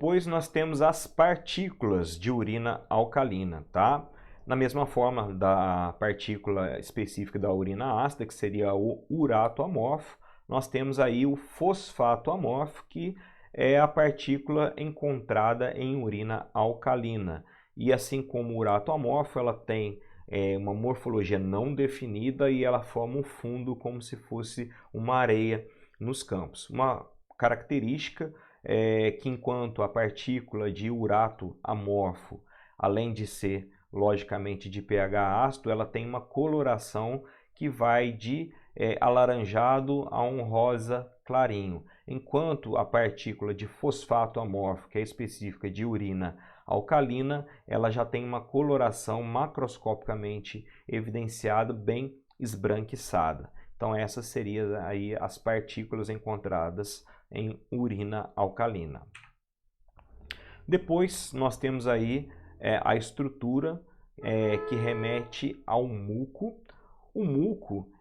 Depois nós temos as partículas de urina alcalina, tá? Na mesma forma da partícula específica da urina ácida, que seria o urato amorfo, nós temos aí o fosfato amorfo, que é a partícula encontrada em urina alcalina. E assim como o urato amorfo, ela tem uma morfologia não definida e ela forma um fundo como se fosse uma areia nos campos. Uma característica é que enquanto a partícula de urato amorfo, além de ser logicamente de pH ácido, ela tem uma coloração que vai de alaranjado a um rosa clarinho, enquanto a partícula de fosfato amorfo, que é específica de urina alcalina, ela já tem uma coloração macroscopicamente evidenciada, bem esbranquiçada. Então essas seriam aí as partículas encontradas em urina alcalina. Depois nós temos aí a estrutura que remete ao muco. O muco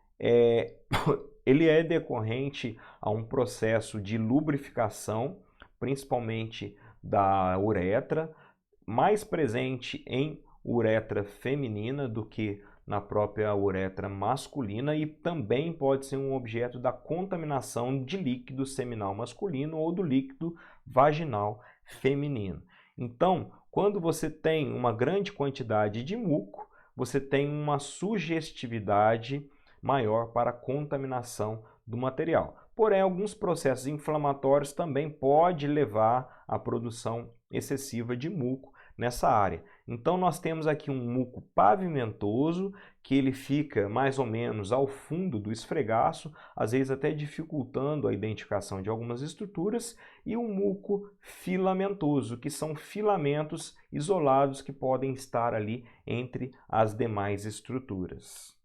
ele é decorrente a um processo de lubrificação, principalmente da uretra, mais presente em uretra feminina do que na própria uretra masculina, e também pode ser um objeto da contaminação de líquido seminal masculino ou do líquido vaginal feminino. Então, quando você tem uma grande quantidade de muco, você tem uma sugestividade maior para a contaminação do material. Porém, alguns processos inflamatórios também podem levar à produção excessiva de muco nessa área. Então nós temos aqui um muco pavimentoso, que ele fica mais ou menos ao fundo do esfregaço, às vezes até dificultando a identificação de algumas estruturas, e um muco filamentoso, que são filamentos isolados que podem estar ali entre as demais estruturas.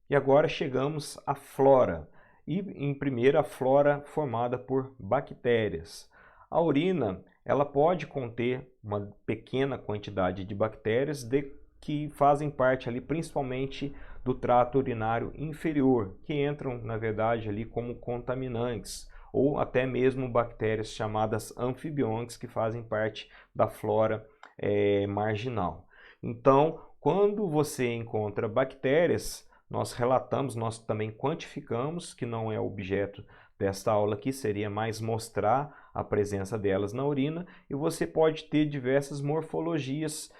E agora chegamos à flora, e em primeiro a flora formada por bactérias. A urina ela pode conter uma pequena quantidade de bactérias que fazem parte ali principalmente do trato urinário inferior, que entram na verdade ali como contaminantes, ou até mesmo bactérias chamadas anfibiontes que fazem parte da flora marginal. Então, quando você encontra bactérias, nós relatamos, nós também quantificamos, que não é objeto desta aula aqui, seria mais mostrar a presença delas na urina, e você pode ter diversas morfologias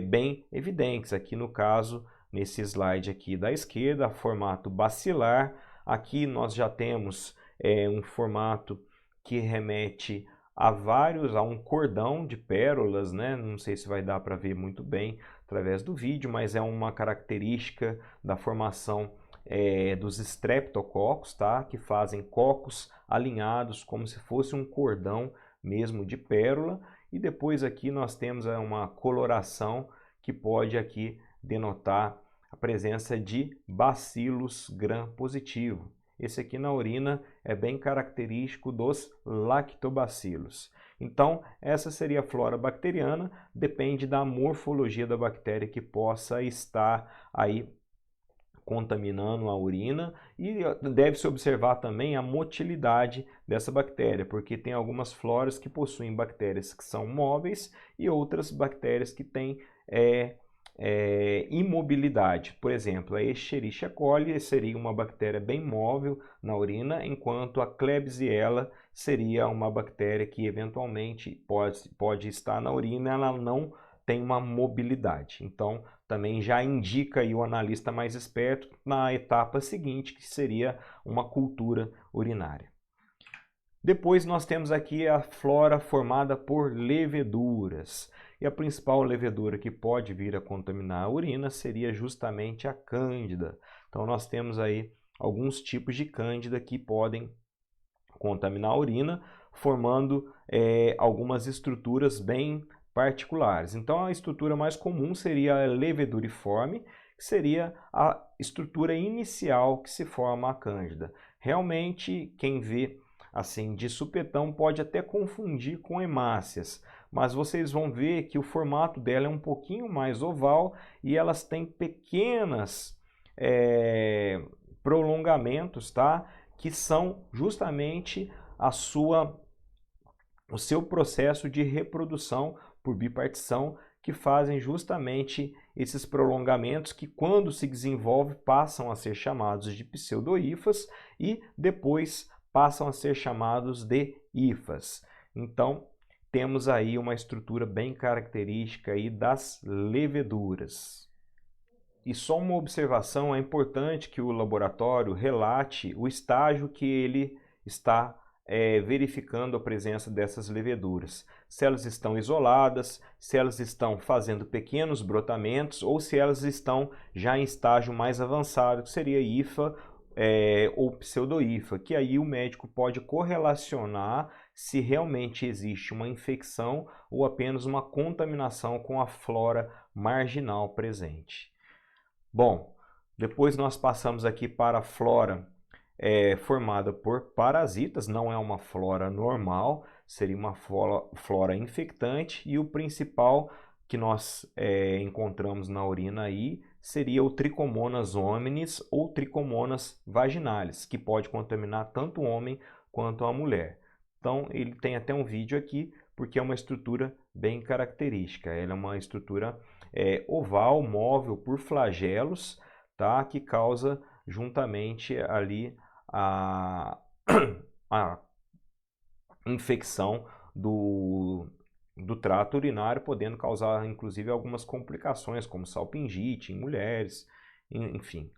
bem evidentes. Aqui no caso, nesse slide aqui da esquerda, formato bacilar. Aqui nós já temos um formato que remete a um cordão de pérolas, né? Não sei se vai dar para ver muito bem através do vídeo, mas é uma característica da formação dos streptococcus, tá? Que fazem cocos alinhados como se fosse um cordão mesmo de pérola. E depois aqui nós temos uma coloração que pode aqui denotar a presença de bacilos gram-positivo. Esse aqui na urina é bem característico dos lactobacilos. Então, essa seria a flora bacteriana, depende da morfologia da bactéria que possa estar aí contaminando a urina, e deve-se observar também a motilidade dessa bactéria, porque tem algumas floras que possuem bactérias que são móveis e outras bactérias que têm imobilidade. Por exemplo, a Escherichia coli seria uma bactéria bem móvel na urina, enquanto a Klebsiella seria uma bactéria que eventualmente pode estar na urina, ela não tem uma mobilidade. Então, também já indica aí o analista mais esperto na etapa seguinte, que seria uma cultura urinária. Depois nós temos aqui a flora formada por leveduras. E a principal levedura que pode vir a contaminar a urina seria justamente a cândida. Então nós temos aí alguns tipos de cândida que podem contaminar a urina, formando algumas estruturas bem particulares. Então a estrutura mais comum seria a leveduriforme, que seria a estrutura inicial que se forma a cândida. Realmente, quem vê assim de supetão pode até confundir com hemácias, mas vocês vão ver que o formato dela é um pouquinho mais oval e elas têm pequenas prolongamentos, tá? Que são justamente a sua o seu processo de reprodução por bipartição, que fazem justamente esses prolongamentos que, quando se desenvolve, passam a ser chamados de pseudohifas e depois passam a ser chamados de hifas. Então, temos aí uma estrutura bem característica aí das leveduras. E só uma observação, é importante que o laboratório relate o estágio que ele está verificando a presença dessas leveduras. Se elas estão isoladas, se elas estão fazendo pequenos brotamentos ou se elas estão já em estágio mais avançado, que seria hifa ou pseudohifa, que aí o médico pode correlacionar se realmente existe uma infecção ou apenas uma contaminação com a flora marginal presente. Bom, depois nós passamos aqui para a flora formada por parasitas, não é uma flora normal, seria uma flora infectante, e o principal que nós encontramos na urina aí seria o Trichomonas hominis ou Trichomonas vaginalis, que pode contaminar tanto o homem quanto a mulher. Então ele tem até um vídeo aqui, porque é uma estrutura bem característica. Ela é uma estrutura oval, móvel por flagelos, tá? Que causa juntamente ali a infecção do trato urinário, podendo causar inclusive algumas complicações, como salpingite em mulheres, enfim,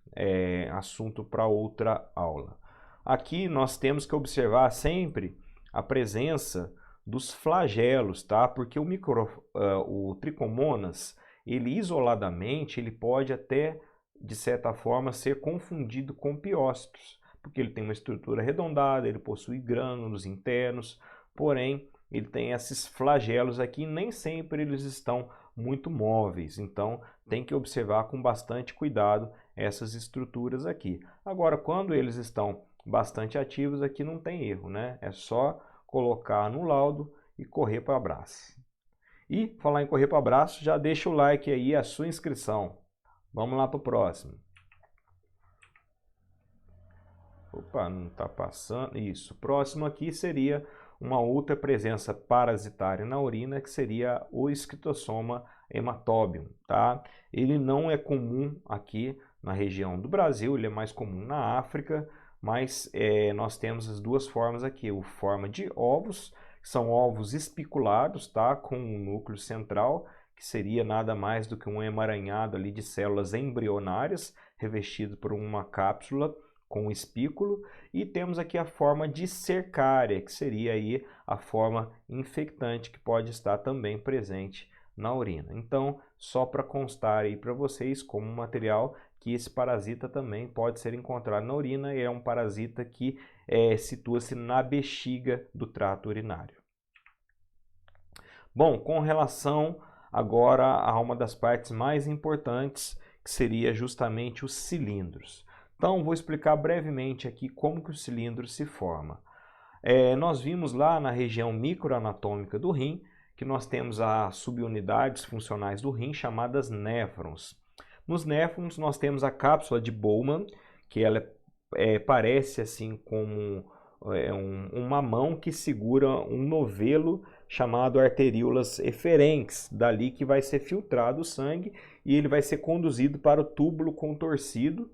assunto para outra aula. Aqui nós temos que observar sempre a presença dos flagelos, tá? Porque o Trichomonas, ele isoladamente, ele pode até, de certa forma, ser confundido com piócitos, porque ele tem uma estrutura arredondada, ele possui grânulos internos, porém, ele tem esses flagelos aqui, nem sempre eles estão muito móveis, então tem que observar com bastante cuidado essas estruturas aqui. Agora, quando eles estão bastante ativos, aqui não tem erro, né? É só colocar no laudo e correr para abraço. E, falar em correr para abraço, já deixa o like aí, a sua inscrição. Vamos lá para o próximo. Opa, não está passando. Isso. Próximo aqui seria uma outra presença parasitária na urina, que seria o Scytosoma hematobium, tá? Ele não é comum aqui na região do Brasil, ele é mais comum na África, mas nós temos as duas formas aqui, a forma de ovos, que são ovos espiculados, tá? Com um núcleo central, que seria nada mais do que um emaranhado ali de células embrionárias, revestido por uma cápsula com um espículo, e temos aqui a forma de cercária, que seria aí a forma infectante, que pode estar também presente na urina. Então, só para constar aí para vocês como material que esse parasita também pode ser encontrado na urina, e é um parasita que situa-se na bexiga do trato urinário. Bom, com relação agora a uma das partes mais importantes, que seria justamente os cilindros. Então, vou explicar brevemente aqui como que o cilindro se forma. Nós vimos lá na região microanatômica do rim que nós temos as subunidades funcionais do rim chamadas néfrons. Nos néfrons nós temos a cápsula de Bowman, que ela parece assim como uma mão que segura um novelo chamado arteríolas eferentes, dali que vai ser filtrado o sangue e ele vai ser conduzido para o túbulo contorcido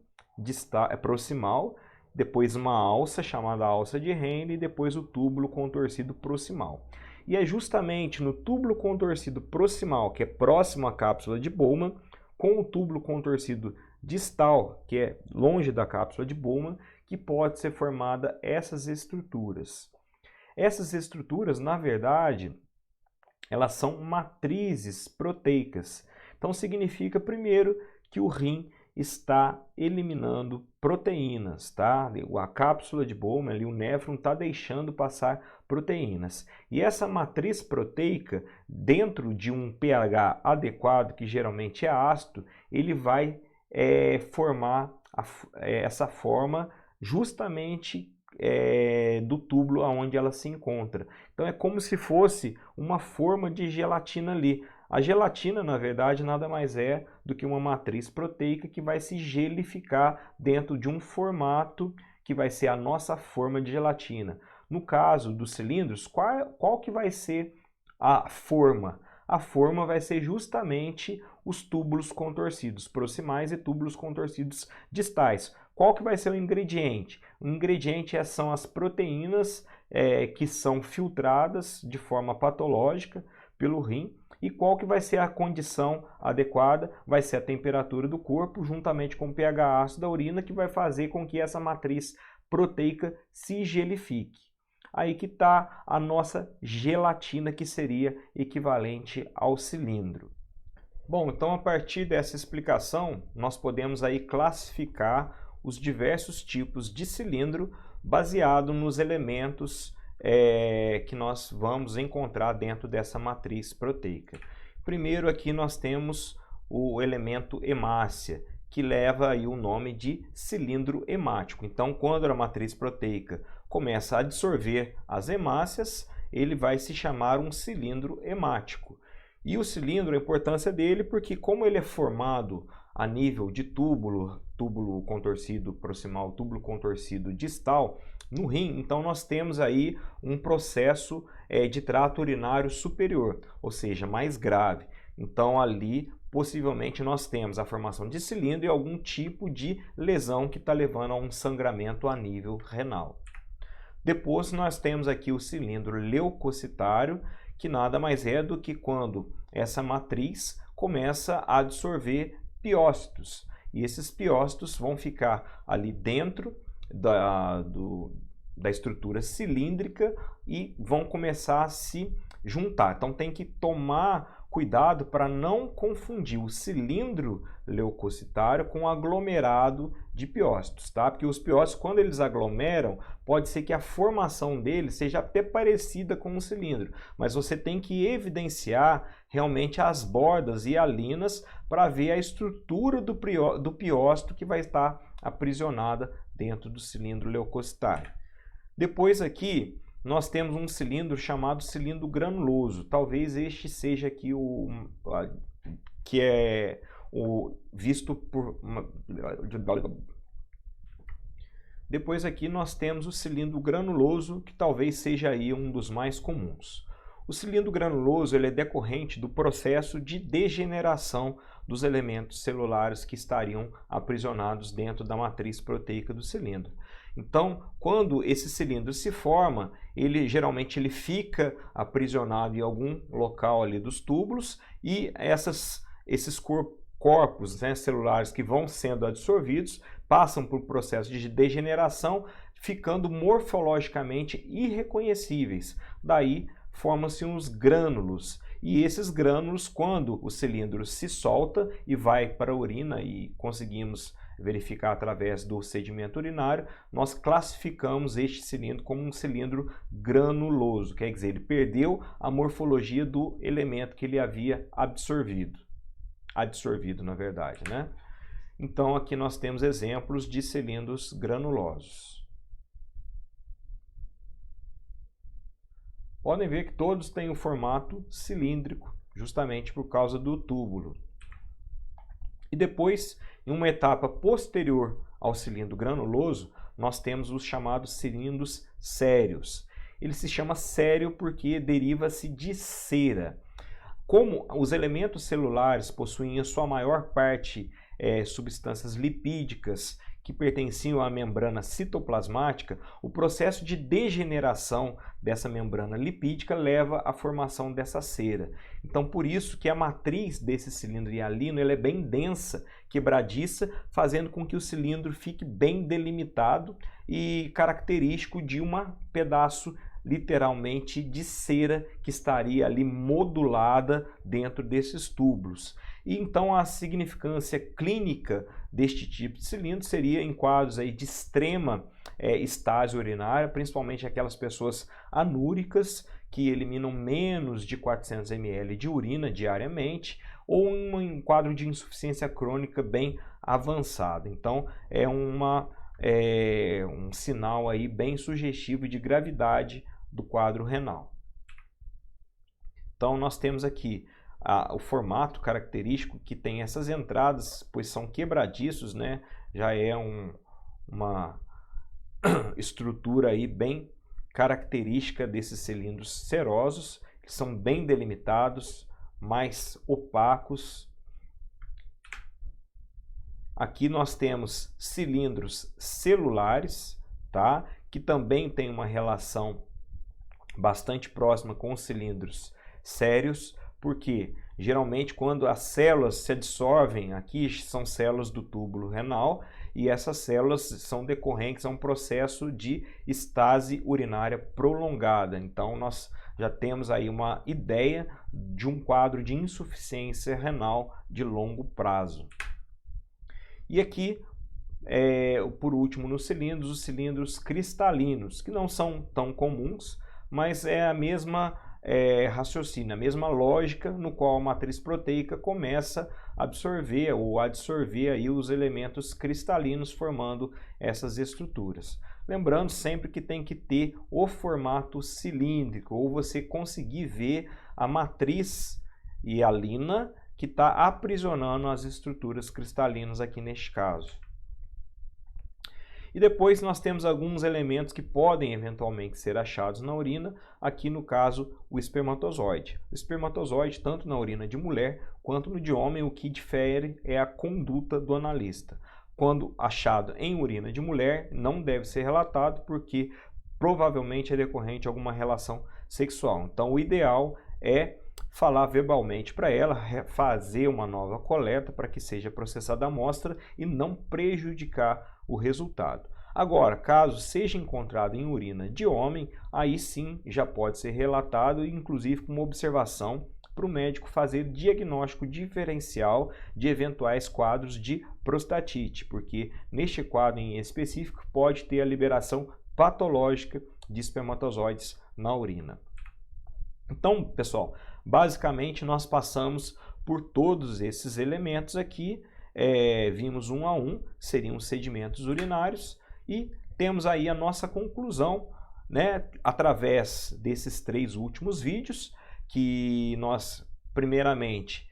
proximal, depois uma alça chamada alça de Henle e depois o túbulo contorcido proximal. E é justamente no túbulo contorcido proximal, que é próximo à cápsula de Bowman, com o túbulo contorcido distal, que é longe da cápsula de Bowman, que pode ser formada essas estruturas. Essas estruturas, na verdade, elas são matrizes proteicas. Então significa primeiro que o rim está eliminando proteínas, tá? A cápsula de Bowman, ali, o néfron, está deixando passar proteínas. E essa matriz proteica, dentro de um pH adequado, que geralmente é ácido, ele vai formar essa forma justamente do túbulo onde ela se encontra. Então é como se fosse uma forma de gelatina ali. A gelatina, na verdade, nada mais é do que uma matriz proteica que vai se gelificar dentro de um formato que vai ser a nossa forma de gelatina. No caso dos cilindros, qual que vai ser a forma? A forma vai ser justamente os túbulos contorcidos proximais e túbulos contorcidos distais. Qual que vai ser o ingrediente? O ingrediente são as proteínas que são filtradas de forma patológica pelo rim. E qual que vai ser a condição adequada? Vai ser a temperatura do corpo, juntamente com o pH ácido da urina, que vai fazer com que essa matriz proteica se gelifique. Aí que está a nossa gelatina, que seria equivalente ao cilindro. Bom, então a partir dessa explicação, nós podemos aí classificar os diversos tipos de cilindro baseado nos elementos que nós vamos encontrar dentro dessa matriz proteica. Primeiro aqui nós temos o elemento hemácia, que leva aí o nome de cilindro hemático. Então, quando a matriz proteica começa a absorver as hemácias, ele vai se chamar um cilindro hemático. E o cilindro, a importância dele, porque como ele é formado a nível de túbulo contorcido proximal, túbulo contorcido distal, no rim, então nós temos aí um processo de trato urinário superior, ou seja, mais grave. Então ali possivelmente nós temos a formação de cilindro e algum tipo de lesão que está levando a um sangramento a nível renal. Depois nós temos aqui o cilindro leucocitário, que nada mais é do que quando essa matriz começa a absorver piócitos. E esses piócitos vão ficar ali dentro da estrutura cilíndrica e vão começar a se juntar. Então tem que tomar cuidado para não confundir o cilindro leucocitário com o aglomerado de piócitos, tá? Porque os piócitos, quando eles aglomeram, pode ser que a formação deles seja até parecida com um cilindro, mas você tem que evidenciar realmente as bordas hialinas para ver a estrutura do piócito que vai estar aprisionada dentro do cilindro leucocitário. Depois aqui nós temos um cilindro chamado cilindro granuloso. Talvez este seja aqui o que é o visto por... Depois aqui nós temos o cilindro granuloso, que talvez seja aí um dos mais comuns. O cilindro granuloso ele é decorrente do processo de degeneração dos elementos celulares que estariam aprisionados dentro da matriz proteica do cilindro. Então, quando esse cilindro se forma, geralmente ele fica aprisionado em algum local ali dos túbulos e esses corpos, né, celulares que vão sendo absorvidos passam por processo de degeneração, ficando morfologicamente irreconhecíveis. Daí formam-se uns grânulos. E esses grânulos, quando o cilindro se solta e vai para a urina e conseguimos verificar através do sedimento urinário, nós classificamos este cilindro como um cilindro granuloso, quer dizer, ele perdeu a morfologia do elemento que ele havia absorvido na verdade, né? Então aqui nós temos exemplos de cilindros granulosos. Podem ver que todos têm o formato cilíndrico, justamente por causa do túbulo. E depois, em uma etapa posterior ao cilindro granuloso, nós temos os chamados cilindros sérios. Ele se chama sério porque deriva-se de cera. Como os elementos celulares possuem em sua maior parte substâncias lipídicas que pertenciam à membrana citoplasmática, o processo de degeneração dessa membrana lipídica leva à formação dessa cera. Então, por isso que a matriz desse cilindro hialino é bem densa, quebradiça, fazendo com que o cilindro fique bem delimitado e característico de um pedaço literalmente de cera que estaria ali modulada dentro desses túbulos. E então a significância clínica deste tipo de cilindro seria em quadros aí de extrema estase urinária, principalmente aquelas pessoas anúricas que eliminam menos de 400 ml de urina diariamente, ou um quadro de insuficiência crônica bem avançado. Então é um sinal aí bem sugestivo de gravidade do quadro renal. Então nós temos aqui o formato característico que tem essas entradas, pois são quebradiços, já é uma estrutura aí bem característica desses cilindros serosos, que são bem delimitados, mais opacos. Aqui nós temos cilindros celulares, tá? Que também tem uma relação bastante próxima com os cilindros sérios, porque geralmente quando as células se dissolvem, aqui são células do túbulo renal, e essas células são decorrentes a um processo de estase urinária prolongada. Então nós já temos aí uma ideia de um quadro de insuficiência renal de longo prazo. E aqui, por último, nos cilindros, os cilindros cristalinos, que não são tão comuns, mas é a mesma raciocínio, a mesma lógica no qual a matriz proteica começa a absorver ou adsorver aí os elementos cristalinos formando essas estruturas. Lembrando sempre que tem que ter o formato cilíndrico, ou você conseguir ver a matriz hialina que está aprisionando as estruturas cristalinas aqui neste caso. E depois nós temos alguns elementos que podem eventualmente ser achados na urina, aqui no caso o espermatozoide. O espermatozoide, tanto na urina de mulher quanto no de homem, o que difere é a conduta do analista. Quando achado em urina de mulher, não deve ser relatado porque provavelmente é decorrente de alguma relação sexual. Então o ideal é falar verbalmente para ela, fazer uma nova coleta para que seja processada a amostra e não prejudicar o resultado. Agora, caso seja encontrado em urina de homem, aí sim já pode ser relatado, inclusive com uma observação para o médico fazer diagnóstico diferencial de eventuais quadros de prostatite, porque neste quadro em específico pode ter a liberação patológica de espermatozoides na urina. Então, pessoal, basicamente nós passamos por todos esses elementos aqui, vimos um a um, seriam os sedimentos urinários, e temos aí a nossa conclusão, né, através desses 3 últimos vídeos, que nós primeiramente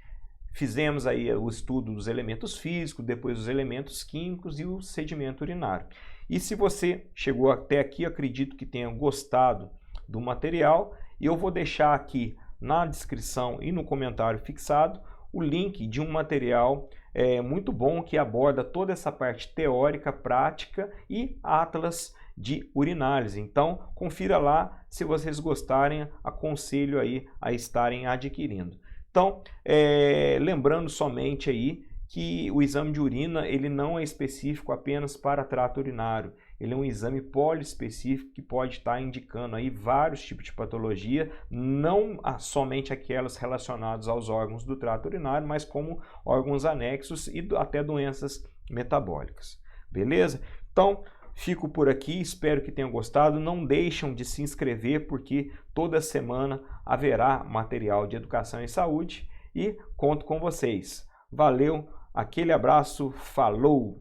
fizemos aí o estudo dos elementos físicos, depois os elementos químicos e o sedimento urinário. E se você chegou até aqui, acredito que tenha gostado do material, e eu vou deixar aqui na descrição e no comentário fixado o link de um material muito bom que aborda toda essa parte teórica, prática e atlas de urinálise. Então, confira lá, se vocês gostarem, aconselho aí a estarem adquirindo. Então, lembrando somente aí que o exame de urina ele não é específico apenas para trato urinário. Ele é um exame poliespecífico que pode estar indicando aí vários tipos de patologia, não somente aquelas relacionadas aos órgãos do trato urinário, mas como órgãos anexos e até doenças metabólicas. Beleza? Então, fico por aqui, espero que tenham gostado. Não deixem de se inscrever, porque toda semana haverá material de educação e saúde e conto com vocês. Valeu, aquele abraço, falou!